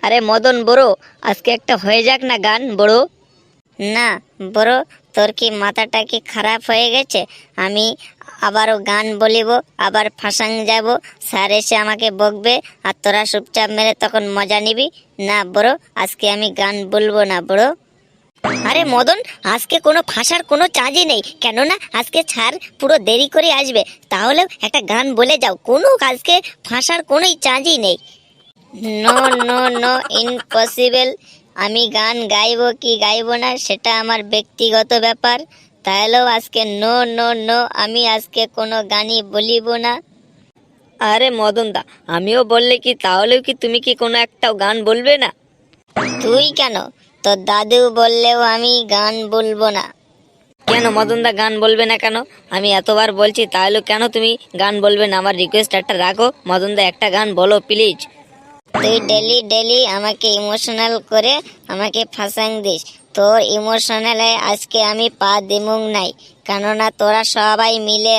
আরে মদন বড়ো, আজকে একটা হয়ে যাক না গান বড়ো। না বড়ো, তোর কি মাথাটা কি খারাপ হয়ে গেছে? আমি আবারও গান বলিব, আবার ফাঁসাং যাব, স্যার এসে আমাকে বকবে আর তোরা চুপচাপ মেরে তখন মজা নিবি। না বড়ো, আজকে আমি গান বলবো না বড়ো। আরে মদন, আজকে কোনো ফাঁসার কোনো চাঁজই নেই, কেননা আজকে স্যার পুরো দেরি করে আসবে। তাহলে একটা গান বলে যাও, কোনো আজকে ফাঁসার কোনোই চাঁজই নেই। No no no, impossible. আমি গান গাইবো কি গাইবো না সেটা আমার ব্যক্তিগত ব্যাপার। তাহলেও আজকে নো নো নো, আমি আজকে কোনো গানই বলিব না। আরে মদন দা, আমিও বললে কি তাহলেও কি তুমি কি কোনো একটা গান বলবে না? তুই কেন, তোর দাদু বললেও আমি গান বলবো না। কেন মদন দা গান বলবে না কেন? আমি এতবার বলছি, তাহলে কেন তুমি গান বলবে না? আমার রিকোয়েস্ট একটা রাখো মদন দা, একটা গান বলো প্লিজ। তুই ডেলি ডেলি আমাকে ইমোশনাল করে আমাকে ফাঁসাং দিস। তোর ইমোশনালে আজকে আমি পা দিমুং নাই, কেননা তোরা সবাই মিলে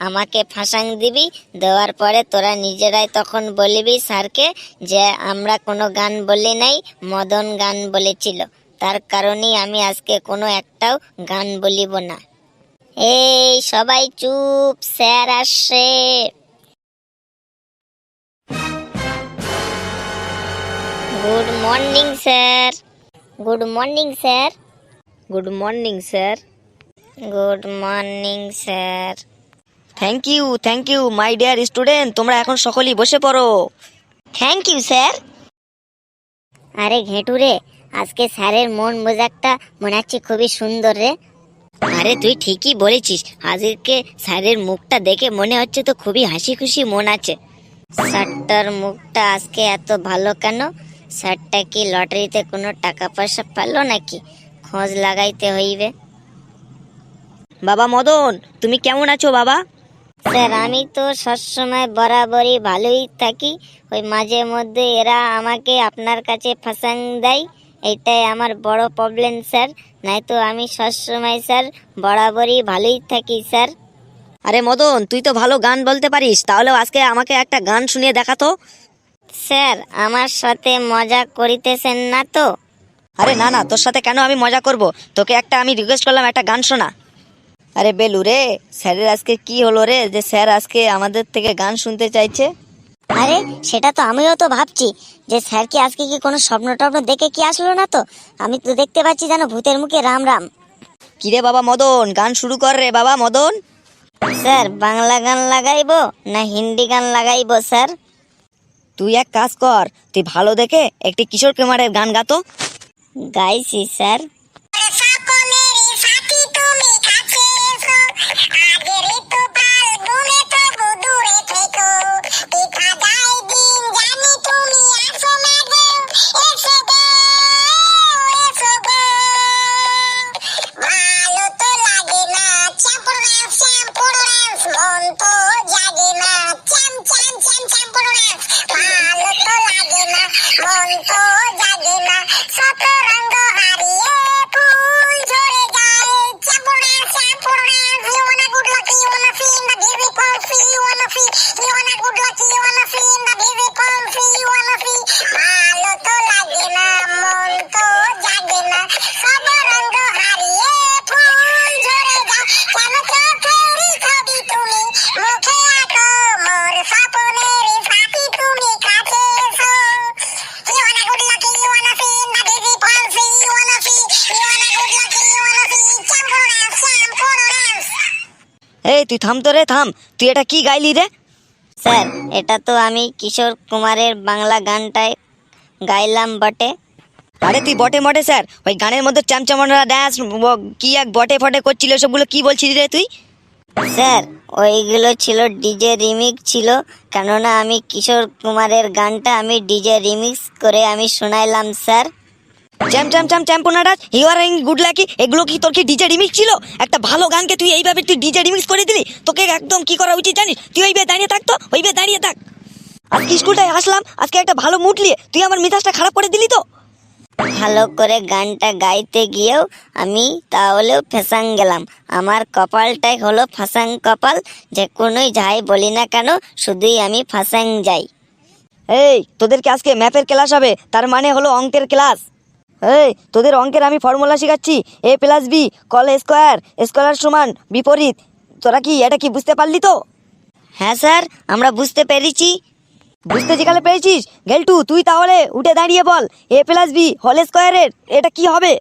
আমাকে ফাঁসাং দিবি। দেওয়ার পরে তোরা নিজেরাই তখন বলিবি স্যারকে যে আমরা কোনো গান বলি নাই, মদন গান বলেছিল। তার কারণেই আমি আজকে কোনো একটাও গান বলিব না। এই সবাই চুপ, স্যার আসছে। Good morning sir. Good morning sir. Good morning sir. Good morning sir. Thank you my dear student, তোমরা এখন সকলেই বসে পড়ো। Thank you sir. আরে ঘেটু রে, আজকে স্যারের মন মেজাজটা মনে হচ্ছে খুবই সুন্দর রে। আরে তুই ঠিকই বলেছিস, আজকে স্যারের মুখটা দেখে মনে হচ্ছে তো খুবই হাসি খুশি মন আছে। স্যারটার মুখটা আজকে এত ভালো কেন? স্যারটা কি লটারিতে কোনো টাকা পয়সা পেলো নাকি? খোঁজ লাগাইতে হইবে। বাবা মদন, তুমি কেমন আছো বাবা? স্যার আমি তো সবসময় বরাবরই ভালোই থাকি, ওই মাঝে মধ্যে এরা আমাকে আপনার কাছে ফাঁসাং দেয়, এইটাই আমার বড় প্রবলেম স্যার। নয়তো আমি সবসময় স্যার বরাবরই ভালোই থাকি স্যার। আরে মদন, তুই তো ভালো গান বলতে পারিস, তাহলে আজকে আমাকে একটা গান শুনিয়ে দেখাতো। স্যার আমার সাথে মজা করিতেছেন না তো? আরে না না, তোর সাথে কেন আমি মজা করব? তোকে একটা আমি রিকোয়েস্ট করলাম, একটা গান শোনা। আরে বেলু রে, স্যারের আজকে কি হলো রে যে স্যার আজকে আমাদের থেকে গান শুনতে চাইছে? আরে সেটা তো আমিও তো ভাবছি যে স্যার কি আজকে কি কোনো স্বপ্ন টপ্ন দেখে কি আসলো না তো? আমি তো দেখতে পাচ্ছি যেন ভূতের মুখে রাম রাম। কিরে বাবা মদন, গান শুরু কর রে বাবা মদন। স্যার বাংলা গান লাগাইবো না হিন্দি গান লাগাইবো স্যার? তুই এক কাজ কর, তুই ভালো দেখে একটি কিশোর কুমারের গান গাতো। গাইছি স্যার। এই তুই থাম তো রে, থাম। তুই এটা কি গাইলি রে? স্যার এটা তো আমি কিশোর কুমারের বাংলা গানটাই গাইলাম বটে। আরে তুই বটে মটে স্যার, ওই গানের মধ্যে চামচামরা ড্যান্স কি এক বটে ফটে করছিল, সবগুলো কি বলছিলি রে তুই? স্যার ওইগুলো ছিল ডিজে রিমিক্স ছিল, কেননা আমি কিশোর কুমারের গানটা আমি ডিজে রিমিক্স করে আমি শোনাইলাম স্যার। চ্যাম চ্যাম চ্যাম চ্যাম্পোনাটা ইউ আর গুড লাকি, এগুলো কি তোর কি ডিজে রিমিক্স ছিল? একটা ভালো গানকে তুই এইভাবে তুই ডিজে রিমিক্স করে দিলি? তোকে একদম কি করা উচিত জানিস? তুই ওইভাবে দাঁড়িয়ে থাকতো, ওইভাবে দাঁড়িয়ে থাক। আজকে স্কুলটায় আসলাম, আজকে একটা ভালো মুড নিয়ে তুই আমার মেজাজটা খারাপ করে দিলি তো। ভালো করে গানটা গাইতে গিয়েও আমি তাহলেও ফেসাং গেলাম। আমার কপালটাই হলো ফাঁসাং কপাল, যে কোনোই যাই বলি না কেন শুধুই আমি ফাঁসাং যাই। এই তোদেরকে আজকে ম্যাথের ক্লাস হবে, তার মানে হলো অঙ্কের ক্লাস। এই তোদের অঙ্কের আমি ফর্মুলা শেখাচ্ছি, A plus B whole square, square সমান বিপরীত। তোরা কি এটা কি বুঝতে পারলি তো? হ্যাঁ স্যার, আমরা বুঝতে পেরেছি। বুঝতে যেখানে পেরেছিস, গেলটু তুই তাহলে উঠে দাঁড়িয়ে বল এ প্লাস বি হোল স্কোয়ারের এটা কি হবে।